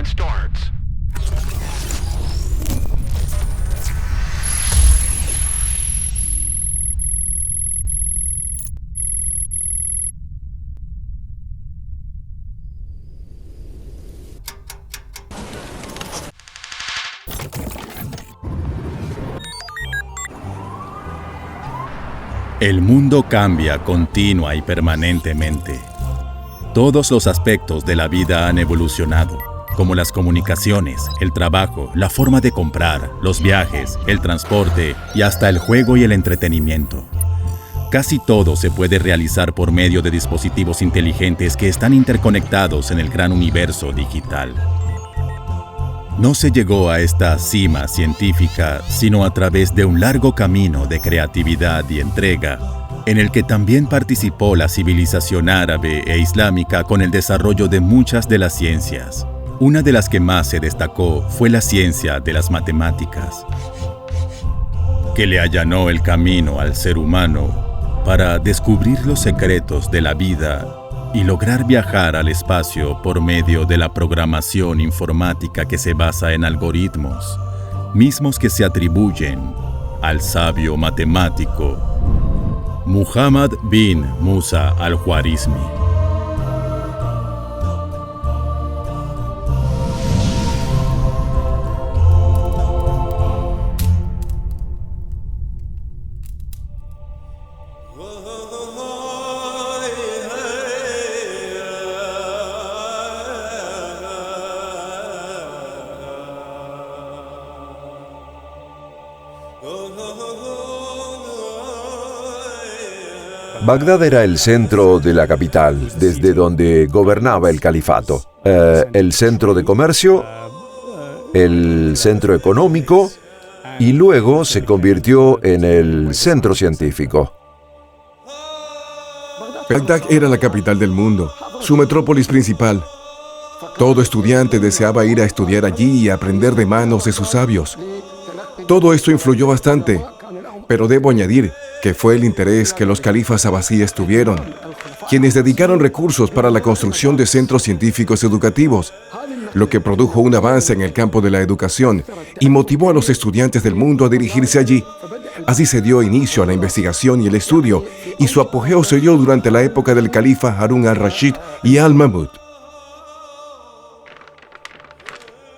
starts. El mundo cambia continua y permanentemente. Todos los aspectos de la vida han evolucionado, como las comunicaciones, el trabajo, la forma de comprar, los viajes, el transporte y hasta el juego y el entretenimiento. Casi todo se puede realizar por medio de dispositivos inteligentes que están interconectados en el gran universo digital. No se llegó a esta cima científica sino a través de un largo camino de creatividad y entrega, en el que también participó la civilización árabe e islámica con el desarrollo de muchas de las ciencias. Una de las que más se destacó fue la ciencia de las matemáticas, que le allanó el camino al ser humano para descubrir los secretos de la vida y lograr viajar al espacio por medio de la programación informática que se basa en algoritmos, mismos que se atribuyen al sabio matemático Muhammad bin Musa al-Khwarizmi. Bagdad era el centro de la capital, desde donde gobernaba el califato. El centro de comercio, el centro económico, y luego se convirtió en el centro científico. Bagdad era la capital del mundo, su metrópolis principal. Todo estudiante deseaba ir a estudiar allí y aprender de manos de sus sabios. Todo esto influyó bastante, pero debo añadir que fue el interés que los califas abasíes tuvieron, quienes dedicaron recursos para la construcción de centros científicos educativos, lo que produjo un avance en el campo de la educación y motivó a los estudiantes del mundo a dirigirse allí. Así se dio inicio a la investigación y el estudio, y su apogeo se dio durante la época del califa Harún al-Rashid y al-Mahmud.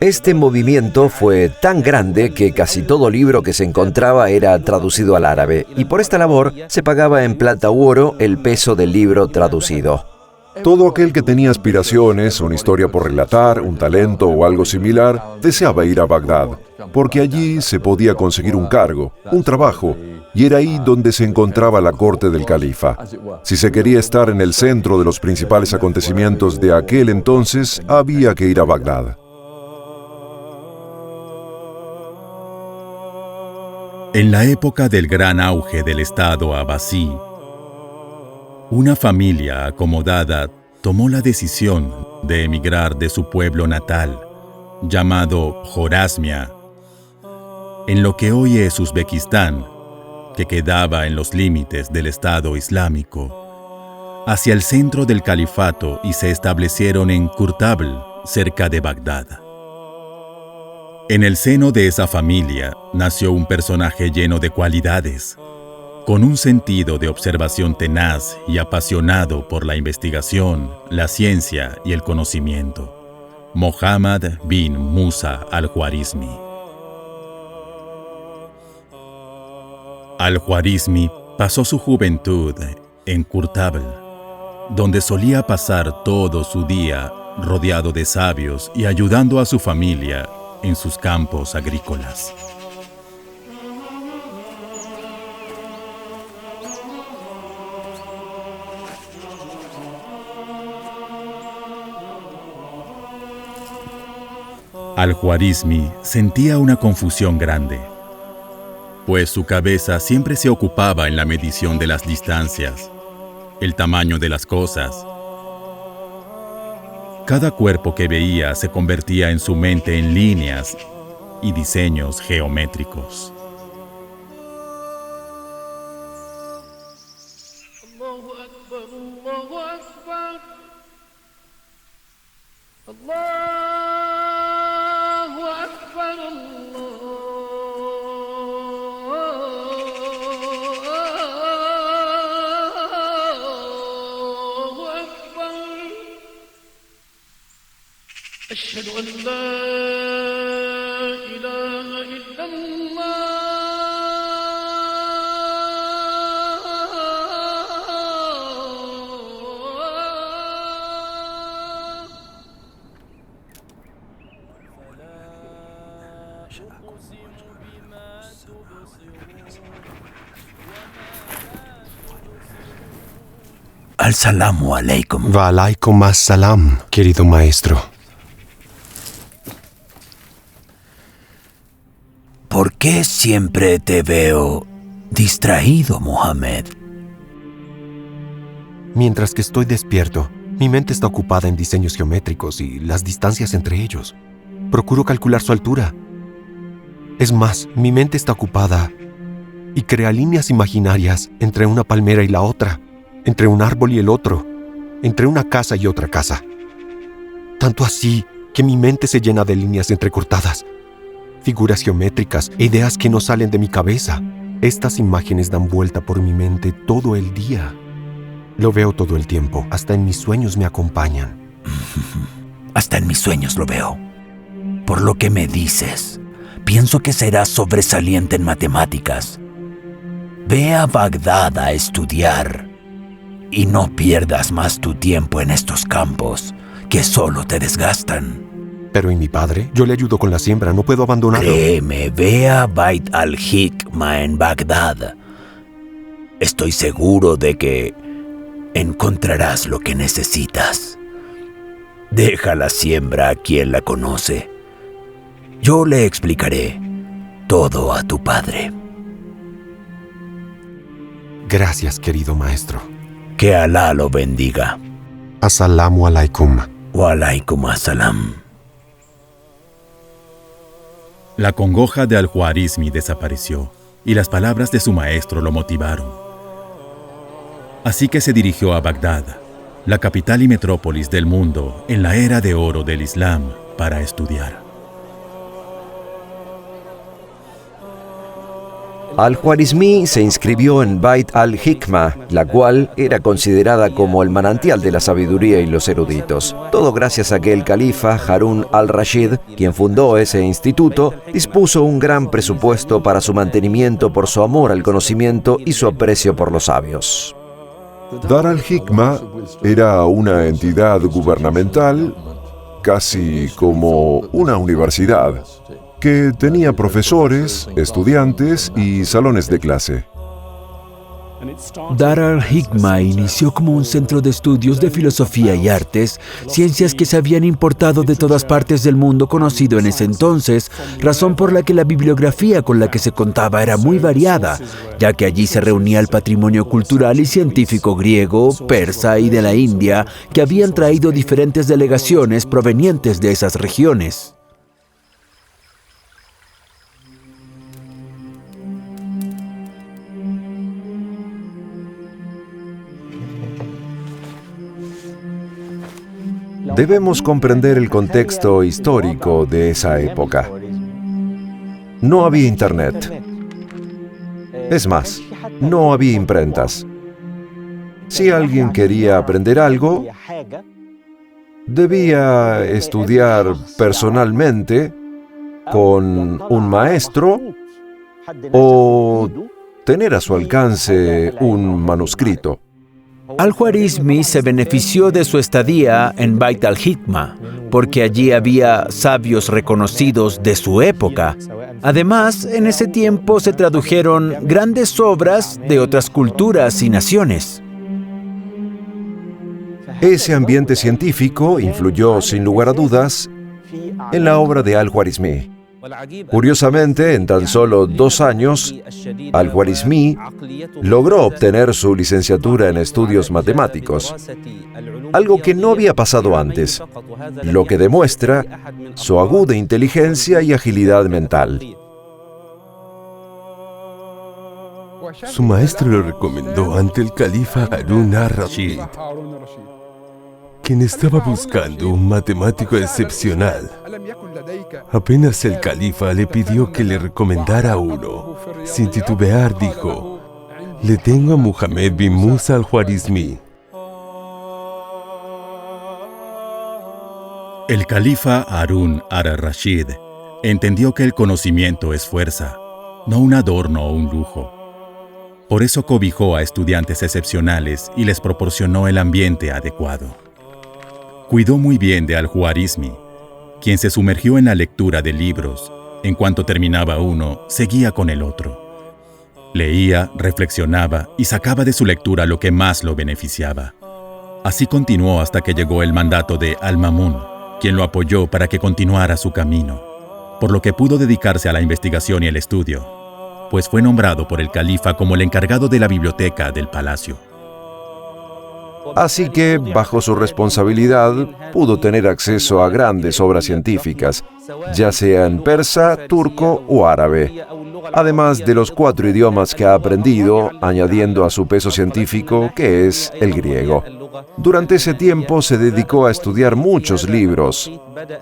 Este movimiento fue tan grande que casi todo libro que se encontraba era traducido al árabe, y por esta labor se pagaba en plata u oro el peso del libro traducido. Todo aquel que tenía aspiraciones, una historia por relatar, un talento o algo similar, deseaba ir a Bagdad, porque allí se podía conseguir un cargo, un trabajo, y era ahí donde se encontraba la corte del califa. Si se quería estar en el centro de los principales acontecimientos de aquel entonces, había que ir a Bagdad. En la época del gran auge del Estado abasí, una familia acomodada tomó la decisión de emigrar de su pueblo natal, llamado Jorazmia, en lo que hoy es Uzbekistán, que quedaba en los límites del Estado Islámico, hacia el centro del califato y se establecieron en Kurtabl, cerca de Bagdad. En el seno de esa familia nació un personaje lleno de cualidades, con un sentido de observación tenaz y apasionado por la investigación, la ciencia y el conocimiento: Muhammad bin Musa al-Khwarizmi. Al-Khwarizmi pasó su juventud en Kurtabl, donde solía pasar todo su día rodeado de sabios y ayudando a su familia en sus campos agrícolas. Al-Khwarizmi sentía una confusión grande, pues su cabeza siempre se ocupaba en la medición de las distancias, el tamaño de las cosas. Cada cuerpo que veía se convertía en su mente en líneas y diseños geométricos. أشهد أن لا إله إلا الله. Al-Salamu alaikum. Wa alaikum as-salam, querido maestro. ¿Por qué siempre te veo distraído, Mohammed? Mientras que estoy despierto, mi mente está ocupada en diseños geométricos y las distancias entre ellos. Procuro calcular su altura. Es más, mi mente está ocupada y crea líneas imaginarias entre una palmera y la otra, entre un árbol y el otro, entre una casa y otra casa. Tanto así que mi mente se llena de líneas entrecortadas, figuras geométricas e ideas que no salen de mi cabeza. Estas imágenes dan vuelta por mi mente todo el día. Lo veo todo el tiempo, hasta en mis sueños me acompañan. Hasta en mis sueños lo veo. Por lo que me dices, pienso que serás sobresaliente en matemáticas. Ve a Bagdad a estudiar y no pierdas más tu tiempo en estos campos que solo te desgastan. Pero ¿y mi padre? Yo le ayudo con la siembra, no puedo abandonarlo. Créeme, ve a Bait al-Hikma en Bagdad. Estoy seguro de que encontrarás lo que necesitas. Deja la siembra a quien la conoce. Yo le explicaré todo a tu padre. Gracias, querido maestro. Que Alá lo bendiga. As-salamu alaikum. Wa alaikum as-salam. La congoja de Al-Khwarizmi desapareció y las palabras de su maestro lo motivaron. Así que se dirigió a Bagdad, la capital y metrópolis del mundo en la era de oro del Islam, para estudiar. Al-Khwarizmi se inscribió en Bait al-Hikma, la cual era considerada como el manantial de la sabiduría y los eruditos. Todo gracias a que el califa Harún al-Rashid, quien fundó ese instituto, dispuso un gran presupuesto para su mantenimiento por su amor al conocimiento y su aprecio por los sabios. Dar al-Hikma era una entidad gubernamental, casi como una universidad, que tenía profesores, estudiantes y salones de clase. Dar al-Hikma inició como un centro de estudios de filosofía y artes, ciencias que se habían importado de todas partes del mundo conocido en ese entonces, razón por la que la bibliografía con la que se contaba era muy variada, ya que allí se reunía el patrimonio cultural y científico griego, persa y de la India, que habían traído diferentes delegaciones provenientes de esas regiones. Debemos comprender el contexto histórico de esa época. No había internet. Es más, no había imprentas. Si alguien quería aprender algo, debía estudiar personalmente con un maestro o tener a su alcance un manuscrito. Al-Khwarizmi se benefició de su estadía en Bait al-Hikma, porque allí había sabios reconocidos de su época. Además, en ese tiempo se tradujeron grandes obras de otras culturas y naciones. Ese ambiente científico influyó, sin lugar a dudas, en la obra de Al-Khwarizmi. Curiosamente, en tan solo 2 años, Al-Khwarizmi logró obtener su licenciatura en estudios matemáticos, algo que no había pasado antes, lo que demuestra su aguda inteligencia y agilidad mental. Su maestro lo recomendó ante el califa Harún al-Rashid, quien estaba buscando un matemático excepcional. Apenas el califa le pidió que le recomendara uno, sin titubear dijo: «Le tengo a Muhammad bin Musa al-Khwarizmi». El califa Harún ar-Rashid entendió que el conocimiento es fuerza, no un adorno o un lujo. Por eso cobijó a estudiantes excepcionales y les proporcionó el ambiente adecuado. Cuidó muy bien de Al-Juarizmi, quien se sumergió en la lectura de libros. En cuanto terminaba uno, seguía con el otro. Leía, reflexionaba y sacaba de su lectura lo que más lo beneficiaba. Así continuó hasta que llegó el mandato de Al-Ma'mún, quien lo apoyó para que continuara su camino, por lo que pudo dedicarse a la investigación y el estudio, pues fue nombrado por el califa como el encargado de la biblioteca del palacio. Así que, bajo su responsabilidad, pudo tener acceso a grandes obras científicas, ya sea en persa, turco o árabe, además de los 4 idiomas que ha aprendido, añadiendo a su peso científico, que es el griego. Durante ese tiempo se dedicó a estudiar muchos libros,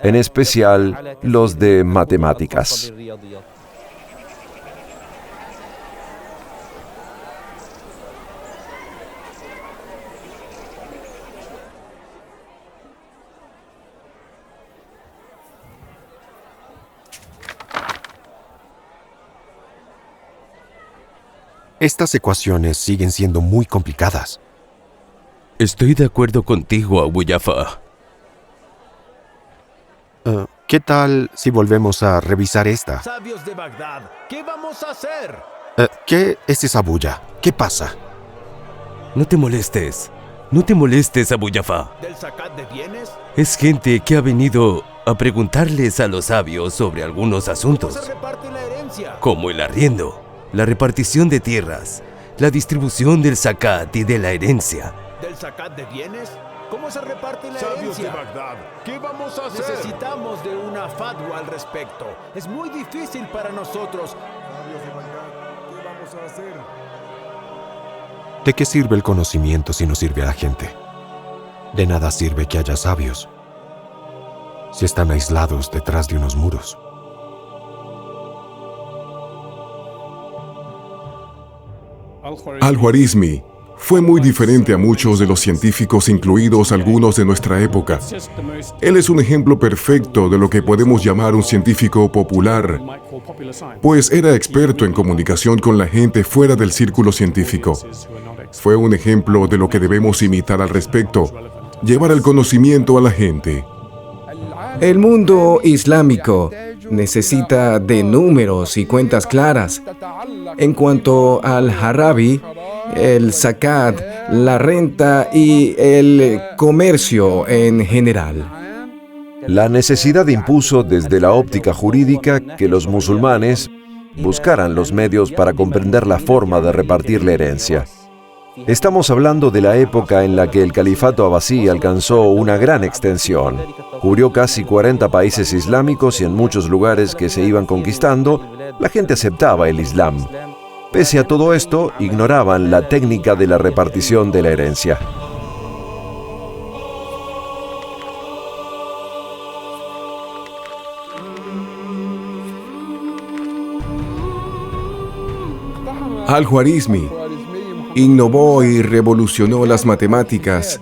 en especial los de matemáticas. Estas ecuaciones siguen siendo muy complicadas. Estoy de acuerdo contigo, Abu Jafar. ¿Qué tal si volvemos a revisar esta? Sabios de Bagdad, ¿qué vamos a hacer? ¿Qué es esa bulla? ¿Qué pasa? No te molestes. No te molestes, Abu Jafar. ¿Del zakat de bienes? Es gente que ha venido a preguntarles a los sabios sobre algunos asuntos, ¿Cómo se reparte la herencia? como el arriendo, la repartición de tierras, la distribución del zakat y de la herencia. ¿Del zakat de bienes? ¿Cómo se reparte la Sabios de herencia? Bagdad, ¿qué vamos a hacer? Necesitamos de una fatwa al respecto. Es muy difícil para nosotros. Sabios de Bagdad, ¿qué vamos a hacer? ¿De qué sirve el conocimiento si no sirve a la gente? De nada sirve que haya sabios si están aislados detrás de unos muros. Al-Juarizmi fue muy diferente a muchos de los científicos, incluidos algunos de nuestra época. Él es un ejemplo perfecto de lo que podemos llamar un científico popular, pues era experto en comunicación con la gente fuera del círculo científico. Fue un ejemplo de lo que debemos imitar al respecto, llevar el conocimiento a la gente. El mundo islámico necesita de números y cuentas claras. En cuanto al Harabi, el zakat, la renta y el comercio en general. La necesidad impuso desde la óptica jurídica que los musulmanes buscaran los medios para comprender la forma de repartir la herencia. Estamos hablando de la época en la que el califato abasí alcanzó una gran extensión. Cubrió casi 40 países islámicos y en muchos lugares que se iban conquistando, la gente aceptaba el Islam. Pese a todo esto, ignoraban la técnica de la repartición de la herencia. Al-Juarizmi innovó y revolucionó las matemáticas,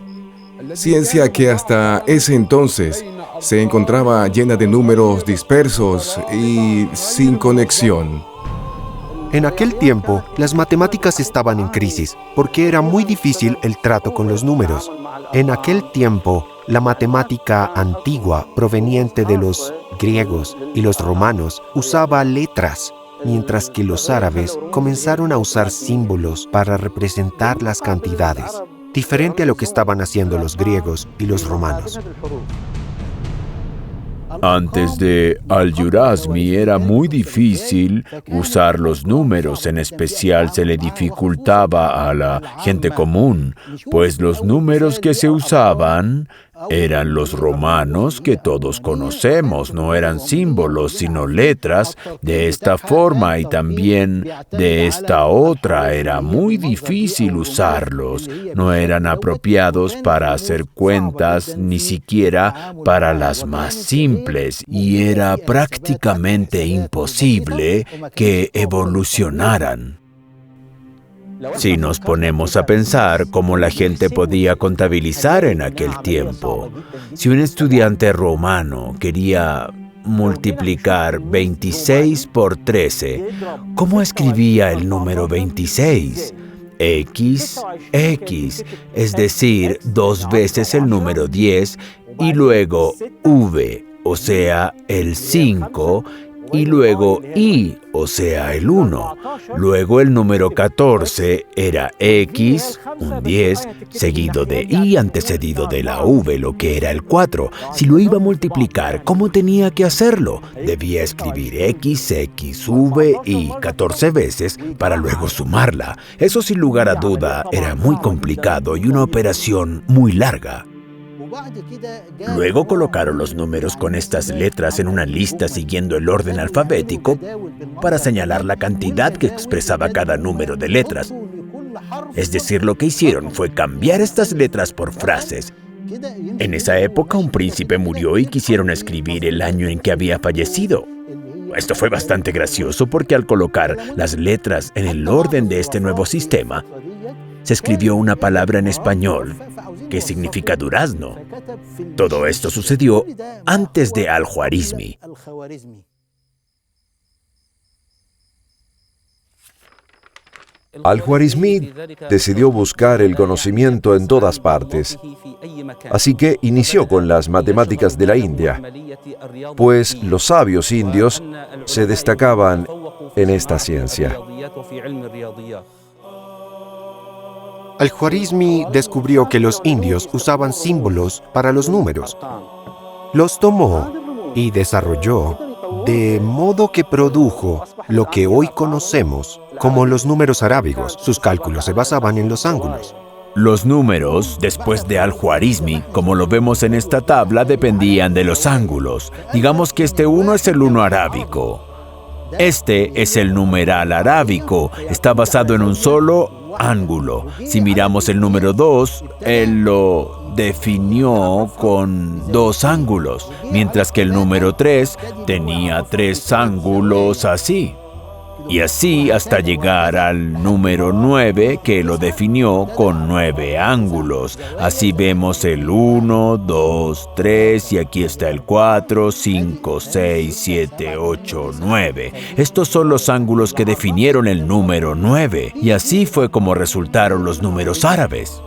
ciencia que hasta ese entonces se encontraba llena de números dispersos y sin conexión. En aquel tiempo, las matemáticas estaban en crisis porque era muy difícil el trato con los números. En aquel tiempo, la matemática antigua proveniente de los griegos y los romanos usaba letras, mientras que los árabes comenzaron a usar símbolos para representar las cantidades, diferente a lo que estaban haciendo los griegos y los romanos. Antes de Al-Jurazmi era muy difícil usar los números, en especial se le dificultaba a la gente común, pues los números que se usaban eran los romanos que todos conocemos, no eran símbolos sino letras de esta forma y también de esta otra. Era muy difícil usarlos, no eran apropiados para hacer cuentas, ni siquiera para las más simples, y era prácticamente imposible que evolucionaran. Si nos ponemos a pensar cómo la gente podía contabilizar en aquel tiempo, si un estudiante romano quería multiplicar 26 por 13, ¿cómo escribía el número 26? X, es decir, 2 veces el número 10, y luego V, o sea, el 5, y luego I, o sea, el 1. Luego el número 14 era X, un 10, seguido de I, antecedido de la V, lo que era el 4. Si lo iba a multiplicar, ¿cómo tenía que hacerlo? Debía escribir X, V, I 14 veces para luego sumarla. Eso sin lugar a duda era muy complicado y una operación muy larga. Luego colocaron los números con estas letras en una lista siguiendo el orden alfabético para señalar la cantidad que expresaba cada número de letras. Es decir, lo que hicieron fue cambiar estas letras por frases. En esa época un príncipe murió y quisieron escribir el año en que había fallecido. Esto fue bastante gracioso porque al colocar las letras en el orden de este nuevo sistema, se escribió una palabra en español que significa durazno. Todo esto sucedió antes de Al-Khwarizmi. Al-Khwarizmi decidió buscar el conocimiento en todas partes, así que inició con las matemáticas de la India, pues los sabios indios se destacaban en esta ciencia. Al-Khwarizmi descubrió que los indios usaban símbolos para los números. Los tomó y desarrolló, de modo que produjo lo que hoy conocemos como los números arábigos. Sus cálculos se basaban en los ángulos. Los números, después de Al-Khwarizmi, como lo vemos en esta tabla, dependían de los ángulos. Digamos que este 1 es el 1 arábico. Este es el numeral arábico. Está basado en un solo ángulo. Si miramos el número 2, él lo definió con 2 ángulos, mientras que el número 3 tenía 3 ángulos así. Y así hasta llegar al número 9, que lo definió con 9 ángulos. Así vemos el 1, 2, 3 y aquí está el 4, 5, 6, 7, 8, 9. Estos son los ángulos que definieron el número 9. Y así fue como resultaron los números árabes.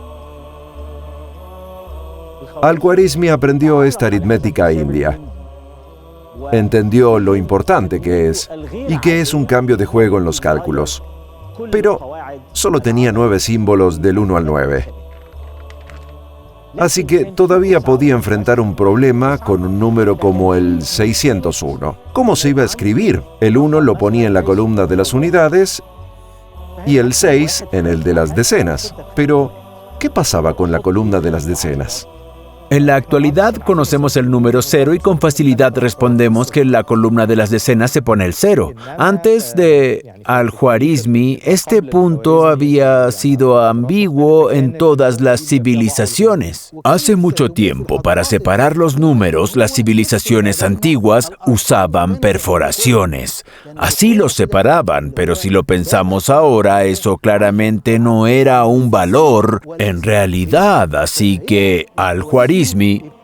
Al-Khwarizmi aprendió esta aritmética india. Entendió lo importante que es y que es un cambio de juego en los cálculos. Pero solo tenía 9 símbolos del 1 al 9. Así que todavía podía enfrentar un problema con un número como el 601. ¿Cómo se iba a escribir? El 1 lo ponía en la columna de las unidades y el 6 en el de las decenas. Pero, ¿qué pasaba con la columna de las decenas? En la actualidad conocemos el número 0 y con facilidad respondemos que en la columna de las decenas se pone el 0. Antes de Al-Khwarizmi, este punto había sido ambiguo en todas las civilizaciones. Hace mucho tiempo, para separar los números, las civilizaciones antiguas usaban perforaciones. Así los separaban, pero si lo pensamos ahora, eso claramente no era un valor en realidad, así que Al-Khwarizmi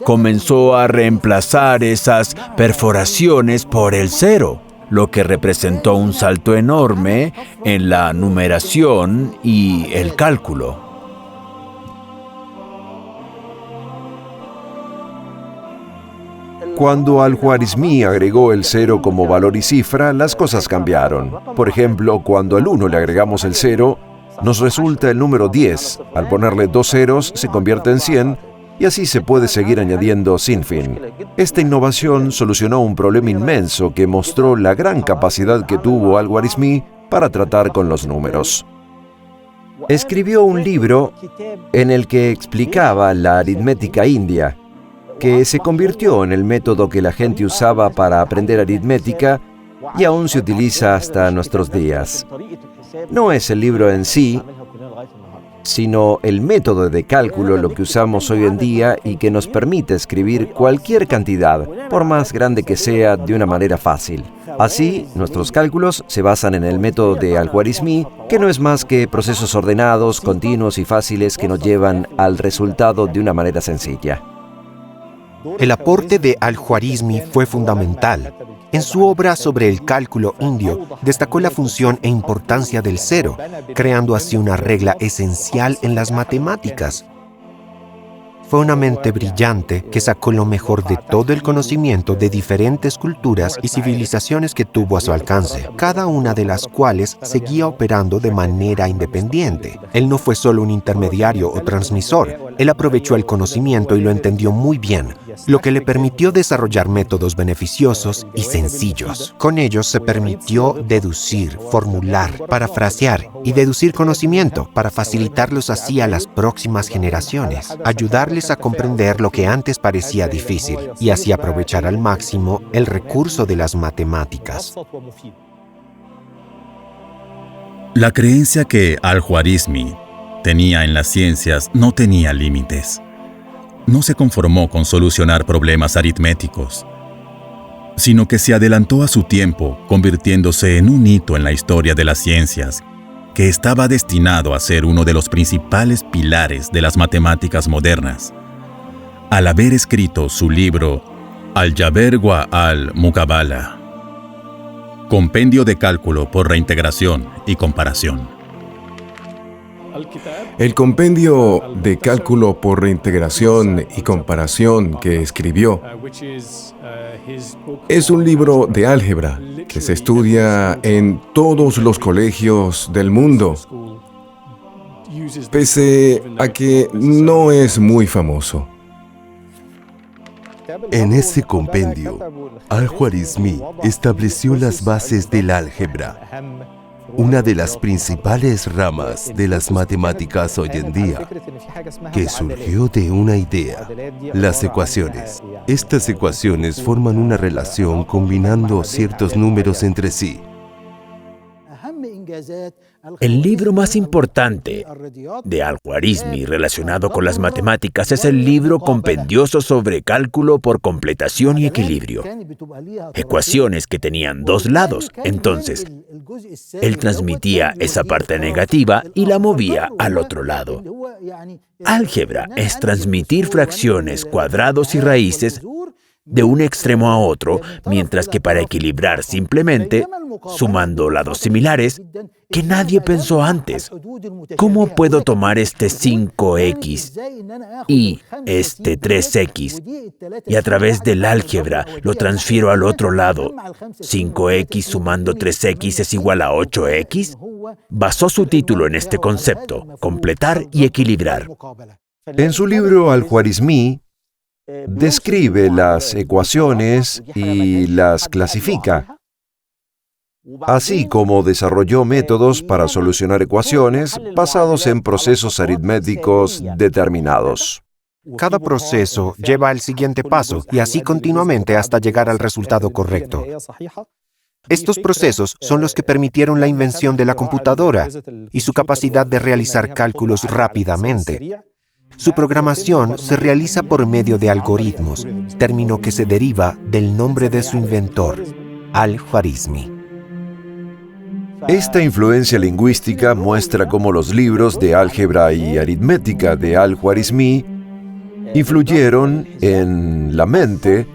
comenzó a reemplazar esas perforaciones por el 0, lo que representó un salto enorme en la numeración y el cálculo. Cuando Al-Khwarizmi agregó el 0 como valor y cifra, las cosas cambiaron. Por ejemplo, cuando al 1 le agregamos el 0, nos resulta el número 10. Al ponerle 2 ceros, se convierte en 100, y así se puede seguir añadiendo sin fin. Esta innovación solucionó un problema inmenso que mostró la gran capacidad que tuvo Al-Khwarizmi para tratar con los números. Escribió un libro en el que explicaba la aritmética india, que se convirtió en el método que la gente usaba para aprender aritmética y aún se utiliza hasta nuestros días. No es el libro en sí, sino el método de cálculo lo que usamos hoy en día y que nos permite escribir cualquier cantidad, por más grande que sea, de una manera fácil. Así, nuestros cálculos se basan en el método de Al-Khwarizmi, que no es más que procesos ordenados, continuos y fáciles que nos llevan al resultado de una manera sencilla. El aporte de Al-Khwarizmi fue fundamental. En su obra sobre el cálculo indio, destacó la función e importancia del cero, creando así una regla esencial en las matemáticas. Fue una mente brillante que sacó lo mejor de todo el conocimiento de diferentes culturas y civilizaciones que tuvo a su alcance, cada una de las cuales seguía operando de manera independiente. Él no fue solo un intermediario o transmisor, él aprovechó el conocimiento y lo entendió muy bien, lo que le permitió desarrollar métodos beneficiosos y sencillos. Con ellos se permitió deducir, formular, parafrasear y deducir conocimiento para facilitarlos así a las próximas generaciones, ayudarles a comprender lo que antes parecía difícil y así aprovechar al máximo el recurso de las matemáticas. La creencia que Al-Khwarizmi tenía en las ciencias no tenía límites. No se conformó con solucionar problemas aritméticos, sino que se adelantó a su tiempo, convirtiéndose en un hito en la historia de las ciencias, que estaba destinado a ser uno de los principales pilares de las matemáticas modernas. Al haber escrito su libro Al-Jaber wa al-Muqabala, compendio de cálculo por reintegración y comparación. El compendio de cálculo por reintegración y comparación que escribió es un libro de álgebra que se estudia en todos los colegios del mundo, pese a que no es muy famoso. En ese compendio, Al-Khwarizmi estableció las bases del álgebra, una de las principales ramas de las matemáticas hoy en día, que surgió de una idea: las ecuaciones. Estas ecuaciones forman una relación combinando ciertos números entre sí. El libro más importante de Al-Khwarizmi relacionado con las matemáticas es el libro compendioso sobre cálculo por completación y equilibrio. Ecuaciones que tenían dos lados, entonces él transmitía esa parte negativa y la movía al otro lado. Álgebra es transmitir fracciones, cuadrados y raíces de un extremo a otro, mientras que para equilibrar simplemente, sumando lados similares, que nadie pensó antes. ¿Cómo puedo tomar este 5x y este 3x y a través del álgebra lo transfiero al otro lado? ¿5x sumando 3x es igual a 8x? Basó su título en este concepto: completar y equilibrar. En su libro Al-Khwarizmi describe las ecuaciones y las clasifica, así como desarrolló métodos para solucionar ecuaciones basados en procesos aritméticos determinados. Cada proceso lleva al siguiente paso y así continuamente hasta llegar al resultado correcto. Estos procesos son los que permitieron la invención de la computadora y su capacidad de realizar cálculos rápidamente. Su programación se realiza por medio de algoritmos, término que se deriva del nombre de su inventor, Al-Khwarizmi. Esta influencia lingüística muestra cómo los libros de álgebra y aritmética de Al-Khwarizmi influyeron en la mente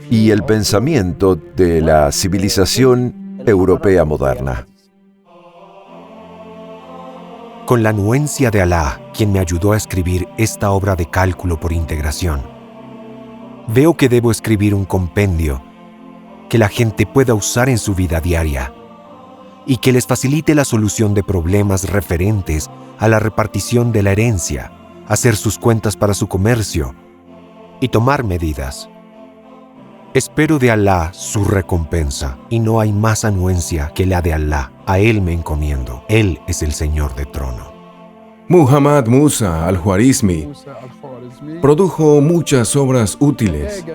y el pensamiento de la civilización europea moderna. Con la anuencia de Alá, quien me ayudó a escribir esta obra de cálculo por integración, veo que debo escribir un compendio que la gente pueda usar en su vida diaria y que les facilite la solución de problemas referentes a la repartición de la herencia, hacer sus cuentas para su comercio y tomar medidas. Espero de Alá su recompensa, y no hay más anuencia que la de Alá. A Él me encomiendo. Él es el Señor de trono. Muhammad Musa Al-Khwarizmi produjo muchas obras útiles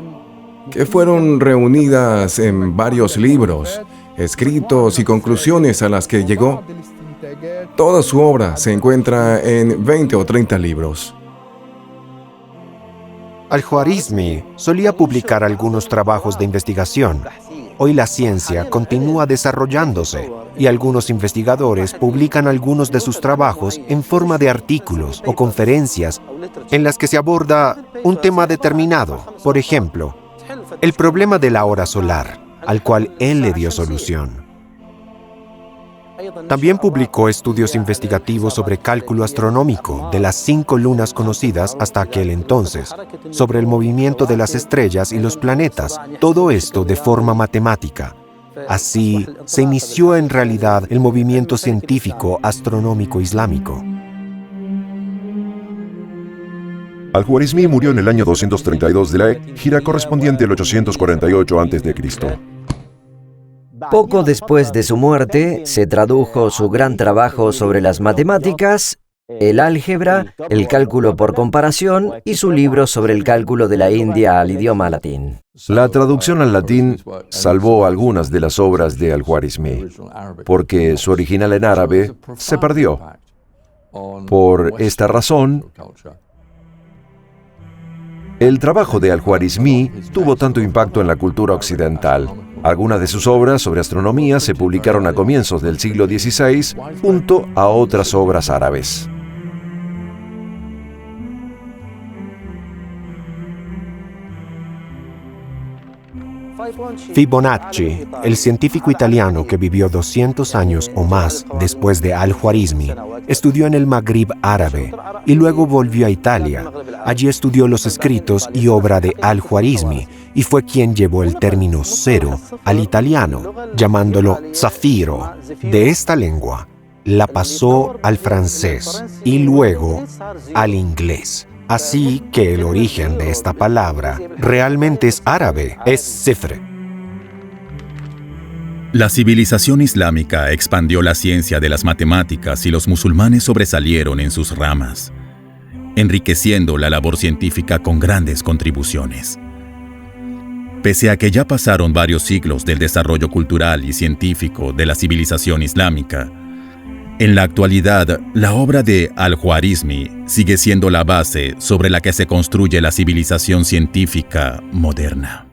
que fueron reunidas en varios libros, escritos y conclusiones a las que llegó. Toda su obra se encuentra en 20 o 30 libros. Al-Khwarizmi solía publicar algunos trabajos de investigación. Hoy la ciencia continúa desarrollándose y algunos investigadores publican algunos de sus trabajos en forma de artículos o conferencias en las que se aborda un tema determinado. Por ejemplo, el problema de la hora solar, al cual él le dio solución. También publicó estudios investigativos sobre cálculo astronómico de las 5 lunas conocidas hasta aquel entonces, sobre el movimiento de las estrellas y los planetas, todo esto de forma matemática. Así se inició en realidad el movimiento científico astronómico islámico. Al-Khwarizmi murió en el año 232 de la gira correspondiente al 848 a.C. Poco después de su muerte, se tradujo su gran trabajo sobre las matemáticas, el álgebra, el cálculo por comparación y su libro sobre el cálculo de la India al idioma latín. La traducción al latín salvó algunas de las obras de Al-Khwarizmi, porque su original en árabe se perdió. Por esta razón, el trabajo de Al-Khwarizmi tuvo tanto impacto en la cultura occidental. Algunas de sus obras sobre astronomía se publicaron a comienzos del siglo XVI junto a otras obras árabes. Fibonacci, el científico italiano que vivió 200 años o más después de Al-Khwarizmi, estudió en el Magrib árabe y luego volvió a Italia. Allí estudió los escritos y obra de Al-Khwarizmi y fue quien llevó el término cero al italiano, llamándolo zafiro. De esta lengua la pasó al francés y luego al inglés. Así que el origen de esta palabra realmente es árabe, es cifre. La civilización islámica expandió la ciencia de las matemáticas y los musulmanes sobresalieron en sus ramas, enriqueciendo la labor científica con grandes contribuciones. Pese a que ya pasaron varios siglos del desarrollo cultural y científico de la civilización islámica, en la actualidad, la obra de Al-Khwarizmi sigue siendo la base sobre la que se construye la civilización científica moderna.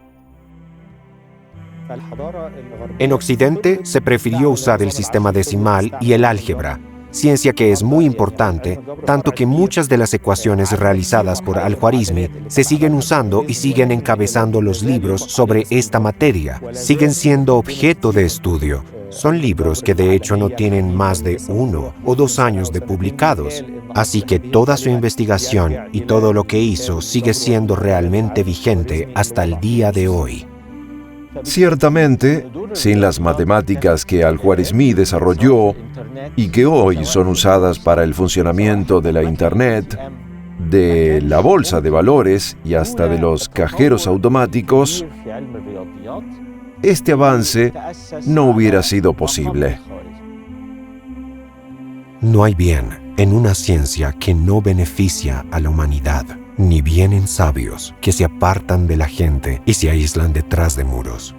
En Occidente se prefirió usar el sistema decimal y el álgebra, ciencia que es muy importante, tanto que muchas de las ecuaciones realizadas por Al-Khwarizmi se siguen usando y siguen encabezando los libros sobre esta materia, siguen siendo objeto de estudio. Son libros que de hecho no tienen más de 1 o 2 años de publicados, así que toda su investigación y todo lo que hizo sigue siendo realmente vigente hasta el día de hoy. Ciertamente, sin las matemáticas que Al-Khwarizmi desarrolló y que hoy son usadas para el funcionamiento de la Internet, de la bolsa de valores y hasta de los cajeros automáticos, este avance no hubiera sido posible. No hay bien en una ciencia que no beneficia a la humanidad, ni bien en sabios que se apartan de la gente y se aíslan detrás de muros.